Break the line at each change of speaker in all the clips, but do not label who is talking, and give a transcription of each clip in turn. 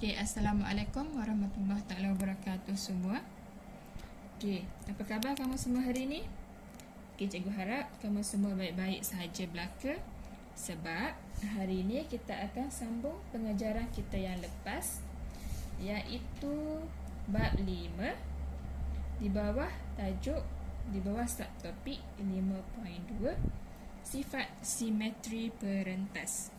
Okay, Assalamualaikum warahmatullahi taala wabarakatuh semua. Okay, apa khabar kamu semua hari ini? Okay, cikgu harap kamu semua baik-baik sahaja belaka. Sebab hari ini kita akan sambung pengajaran kita yang lepas, iaitu bab 5 di bawah tajuk, di bawah subtopik 5.2, sifat simetri perentas.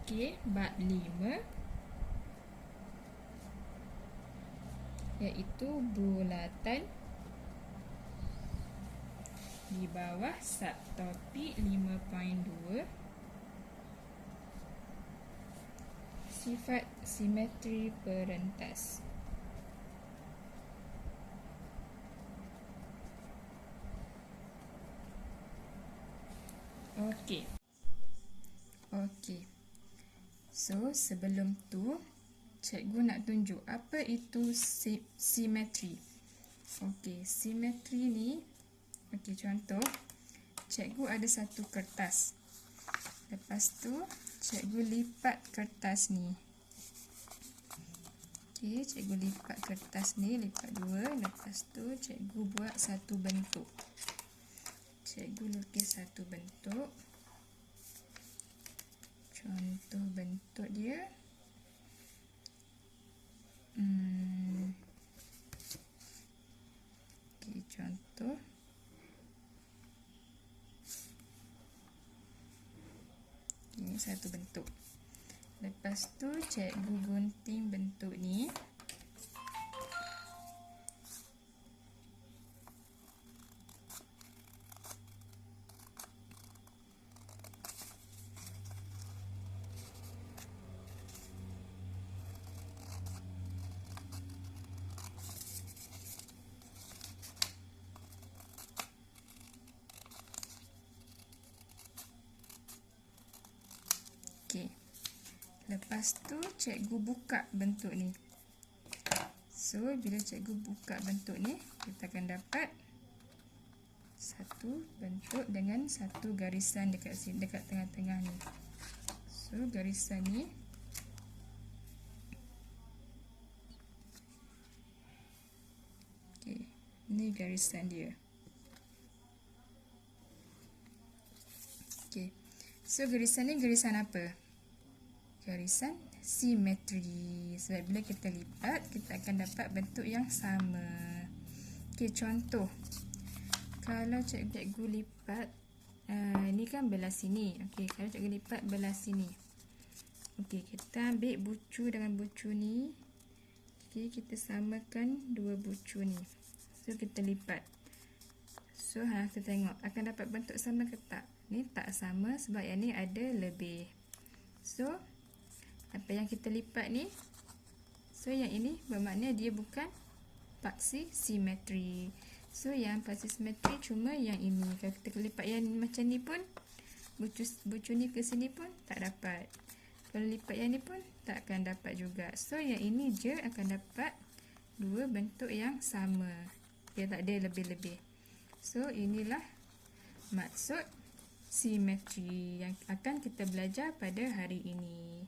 Okay, bab 5 iaitu bulatan di bawah subtopik 5.2, sifat simetri perentas. Okey. So, sebelum tu cikgu nak tunjuk apa itu simetri. Okey, simetri ni, contoh, cikgu ada satu kertas. Lepas tu, cikgu lipat kertas ni. Okey, cikgu lipat kertas ni, lipat dua. Lepas tu, cikgu buat satu bentuk. Cikgu lukis satu bentuk. Contoh bentuk dia. Okey, contoh. Ini satu bentuk. Lepas tu cikgu gunting bentuk ni. Okey. Lepas tu cikgu buka bentuk ni. So, bila cikgu buka bentuk ni, kita akan dapat satu bentuk dengan satu garisan dekat sini, dekat tengah-tengah ni. So, garisan ni okey, ni garisan dia. Okey. So, garisan ni garisan apa? Garisan simetri. Sebab bila kita lipat, kita akan dapat bentuk yang sama. Okey, contoh. Kalau cikgu lipat, ni kan belah sini. Okey, kalau cikgu lipat belah sini. Okey, kita ambil bucu dengan bucu ni. Okey, kita samakan dua bucu ni. So, kita lipat. So, kita tengok akan dapat bentuk sama ke tak? Ni tak sama sebab yang ni ada lebih. So, apa yang kita lipat ni, so yang ini bermakna dia bukan paksi simetri. So, yang paksi simetri cuma yang ini. Kalau kita lipat yang macam ni pun, bucu ni ke sini pun tak dapat. Kalau lipat yang ni pun tak akan dapat juga. So, yang ini je akan dapat dua bentuk yang sama. Dia tak ada lebih-lebih. So, inilah maksud simetri yang akan kita belajar pada hari ini.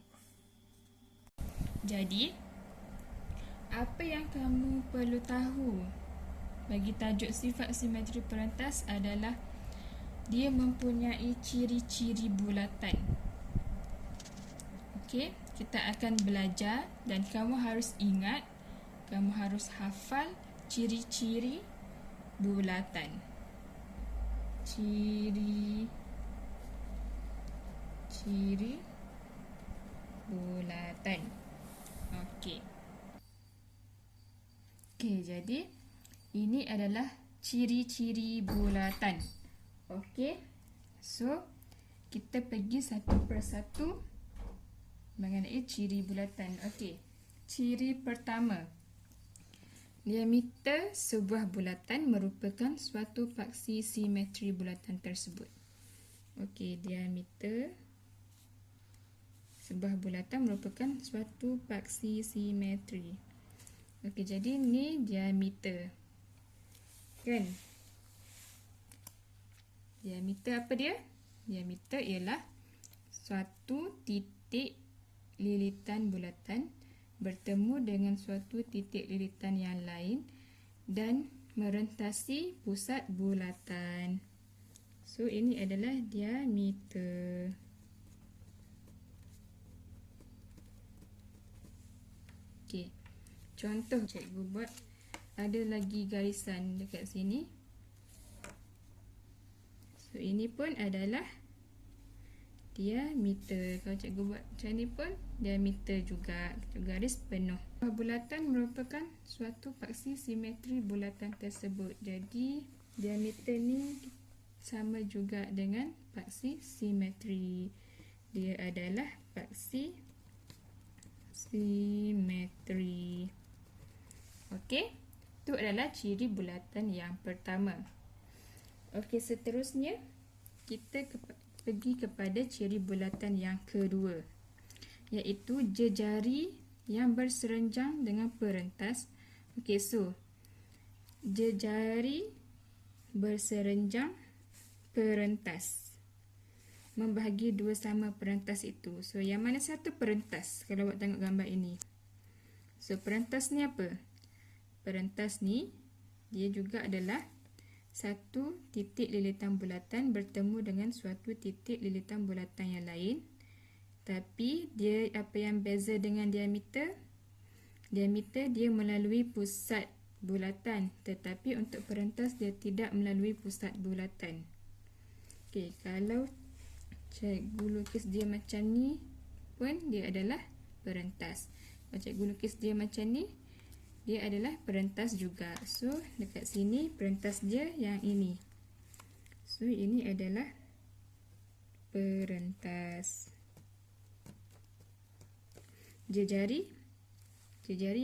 Jadi, apa yang kamu perlu tahu bagi tajuk sifat simetri perentas adalah dia mempunyai ciri-ciri bulatan. Okey, kita akan belajar dan kamu harus ingat, kamu harus hafal ciri-ciri bulatan. Ciri bulatan. Okey, jadi ini adalah ciri-ciri bulatan. Okey, so kita pergi satu persatu mengenai ciri bulatan. Okey, ciri pertama, diameter sebuah bulatan merupakan suatu paksi simetri bulatan tersebut. Okey, diameter sebuah bulatan merupakan suatu paksi simetri. Okey, jadi ni diameter. Kan? Diameter apa dia? Diameter ialah suatu titik lilitan bulatan bertemu dengan suatu titik lilitan yang lain dan merentasi pusat bulatan. So, ini adalah diameter. Okey. Contoh cikgu buat, ada lagi garisan dekat sini. So, ini pun adalah diameter. Kalau cikgu buat macam ni pun diameter juga. Garis penuh. Bulatan merupakan suatu paksi simetri bulatan tersebut. Jadi, diameter ni sama juga dengan paksi simetri. Dia adalah paksi simetri. Okey, itu adalah ciri bulatan yang pertama. Okey, seterusnya kita pergi kepada ciri bulatan yang kedua, iaitu jejari yang berserenjang dengan perentas. Okey, so jejari berserenjang perentas membahagi dua sama perentas itu. So, yang mana satu perentas kalau awak tengok gambar ini? So, perentas ni apa? Perentas ni dia juga adalah satu titik lilitan bulatan bertemu dengan suatu titik lilitan bulatan yang lain. Tapi dia apa yang beza dengan diameter? Diameter dia melalui pusat bulatan, tetapi untuk perentas dia tidak melalui pusat bulatan. Okey, kalau cikgu lukis dia macam ni pun dia adalah perentas. Kalau cikgu lukis dia macam ni, dia adalah perentas juga. So, dekat sini perentas dia yang ini. So, ini adalah perentas. Jejari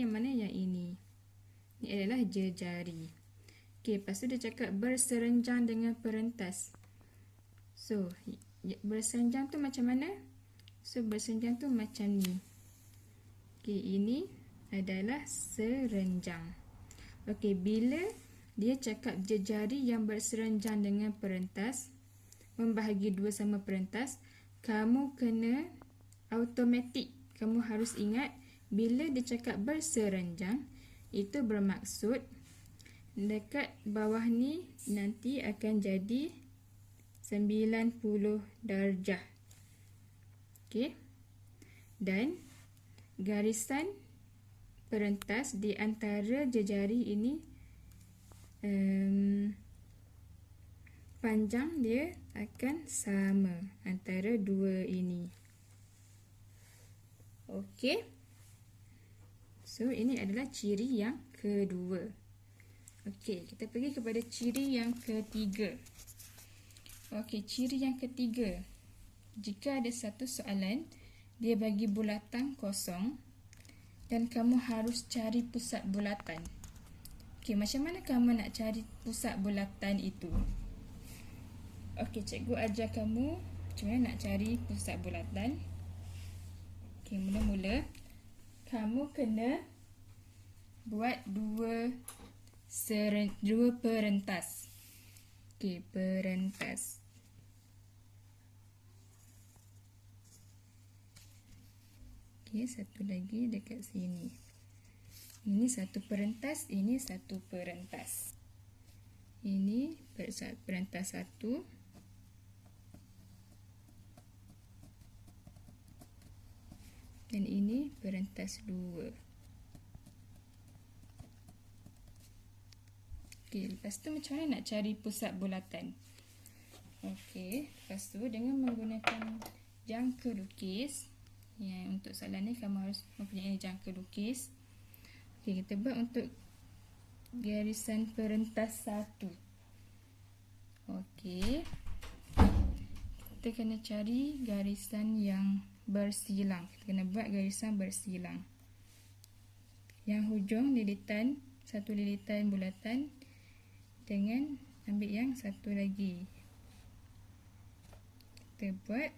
yang mana? Yang ini. Ini adalah jejari. Okey, lepas tu dia cakap berserenjang dengan perentas. So, berserenjang tu macam mana? So, berserenjang tu macam ni. Okey, ini adalah serenjang. Okey, bila dia cakap jejari yang berserenjang dengan perentas membahagi dua sama perentas, kamu kena automatik, kamu harus ingat bila dia cakap berserenjang, itu bermaksud dekat bawah ni nanti akan jadi 90 darjah. Okey. Dan garisan perentas di antara jejari ini panjang dia akan sama antara dua ini. Okey. So, ini adalah ciri yang kedua. Okey, kita pergi kepada ciri yang ketiga. Okey, ciri yang ketiga. Jika ada satu soalan, dia bagi bulatan kosong dan kamu harus cari pusat bulatan. Okey, macam mana kamu nak cari pusat bulatan itu? Okey, cikgu ajar kamu macam mana nak cari pusat bulatan. Okey, mula-mula kamu kena buat dua perentas. Okey, perentas. Okey, satu lagi dekat sini. Ini satu perentas, ini satu perentas. Ini perentas satu. Dan ini perentas 2. Okey, lepas tu macam mana nak cari pusat bulatan? Okey, lepas tu dengan menggunakan jangka lukis. Yang untuk soalan ni kamu harus mempunyai jangka lukis. Okey, kita buat untuk garisan perentas 1. Okey. Kita kena cari garisan yang bersilang. Kita kena buat garisan bersilang. Yang hujung lilitan, satu lilitan bulatan dengan ambil yang satu lagi. Kita buat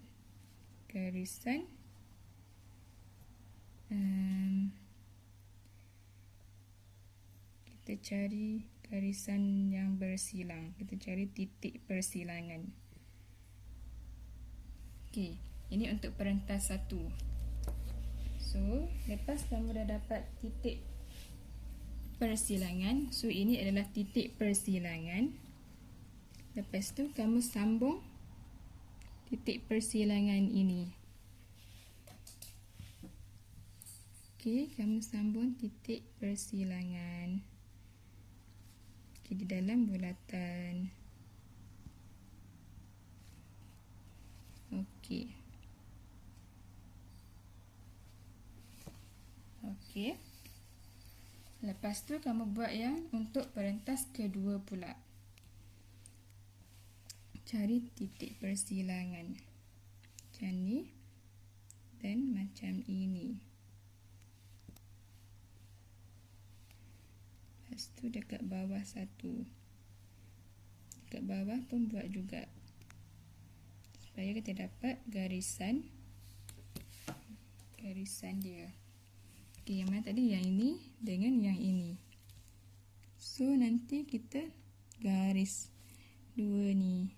garisan kita cari garisan yang bersilang. Kita cari titik persilangan. Okey, ini untuk perentas 1. So, lepas kamu dah dapat titik persilangan, so ini adalah titik persilangan. Lepas tu kamu sambung titik persilangan ini. Okey, kamu sambung titik persilangan. Okey, di dalam bulatan. Okey. Okey. Lepas tu kamu buat yang untuk perentas kedua pula. Cari titik persilangan. Macam ni dan macam ini. Lepas tu dekat bawah satu. Dekat bawah pun buat juga. Supaya kita dapat garisan dia. Okey, yang mana tadi? Yang ini dengan yang ini. So, nanti kita garis dua ni.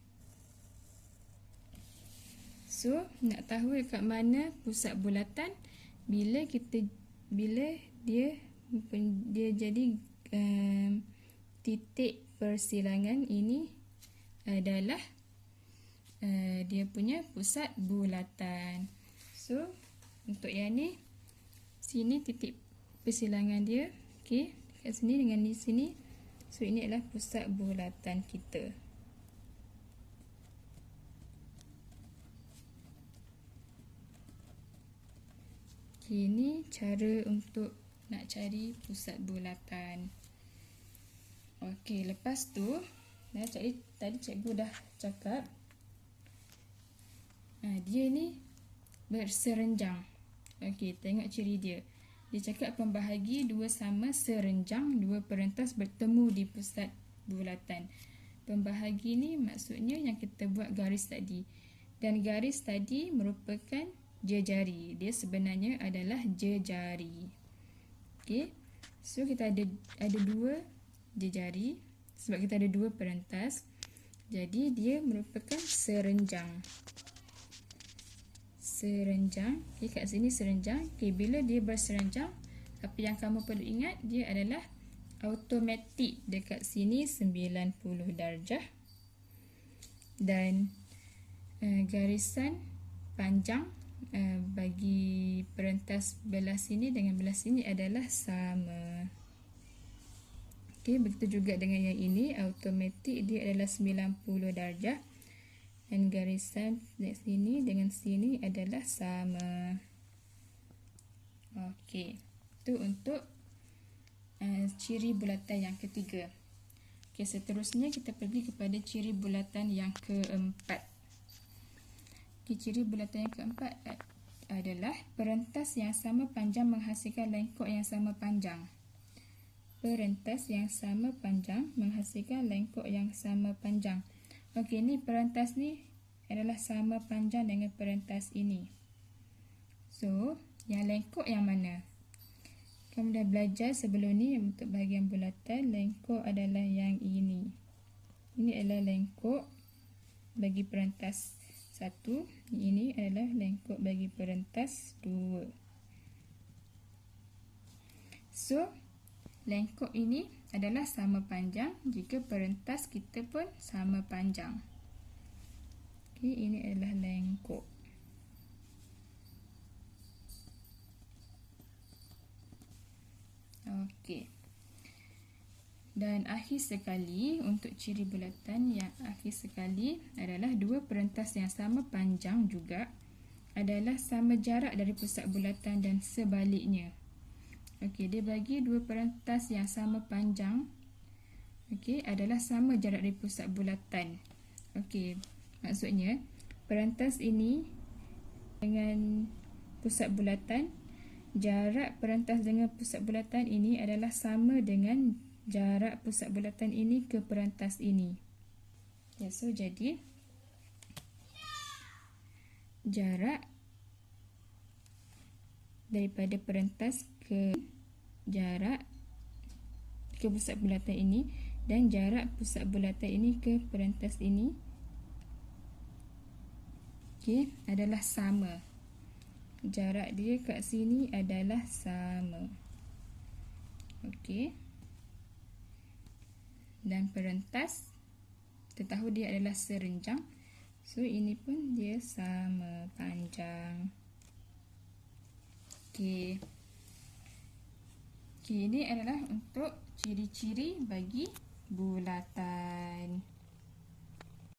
So, nak tahu dekat mana pusat bulatan, bila dia jadi titik persilangan ini adalah dia punya pusat bulatan. So, untuk yang ni, sini titik persilangan dia. Okey, kat sini dengan di sini. So, ini adalah pusat bulatan kita. Ini cara untuk nak cari pusat bulatan. Okey, lepas tu tadi cikgu dah cakap dia ni berserenjang. Okey, tengok ciri dia. Dia cakap pembahagi dua sama serenjang, dua perentas bertemu di pusat bulatan. Pembahagi ni maksudnya yang kita buat garis tadi. Dan garis tadi merupakan jejari. Dia sebenarnya adalah jejari. Okey. So kita ada dua jejari sebab kita ada dua perentas. Jadi dia merupakan serenjang. Serenjang. Okey, kat sini serenjang. Okey, bila dia berserenjang, apa yang kamu perlu ingat, dia adalah automatik. Dekat sini 90 darjah. Dan garisan panjang bagi perentas belah sini dengan belah sini adalah sama. Okey, begitu juga dengan yang ini, automatik dia adalah 90 darjah. Dan garisan dari sini dengan sini adalah sama. Okey, itu untuk ciri bulatan yang ketiga. Okey, seterusnya kita pergi kepada ciri bulatan yang keempat. Ciri bulatan yang keempat adalah perentas yang sama panjang menghasilkan lengkok yang sama panjang. Perentas yang sama panjang menghasilkan lengkok yang sama panjang. Okey, ni perentas ni adalah sama panjang dengan perentas ini. So, yang lengkok yang mana? Kamu dah belajar sebelum ni untuk bahagian bulatan, lengkok adalah yang ini. Ini adalah lengkok bagi perentas 1, ini adalah lengkok bagi perentas 2. So, lengkok ini adalah sama panjang jika perentas kita pun sama panjang. Okey, ini adalah lengkok. Okey. Dan akhir sekali, untuk ciri bulatan yang akhir sekali adalah dua perentas yang sama panjang juga adalah sama jarak dari pusat bulatan dan sebaliknya. Okey, dia bagi dua perentas yang sama panjang, okey, adalah sama jarak dari pusat bulatan. Okey, maksudnya perentas ini dengan pusat bulatan, jarak perentas dengan pusat bulatan ini adalah sama dengan jarak pusat bulatan ini ke perentas ini. Ya, so jadi jarak daripada perentas ke jarak ke pusat bulatan ini dan jarak pusat bulatan ini ke perentas ini, okey, adalah sama. jarak dia kat sini adalah sama. Okey. Dan perentas, kita tahu dia adalah serenjang. So, ini pun dia sama panjang. Okey. Okey, ini adalah untuk ciri-ciri bagi bulatan.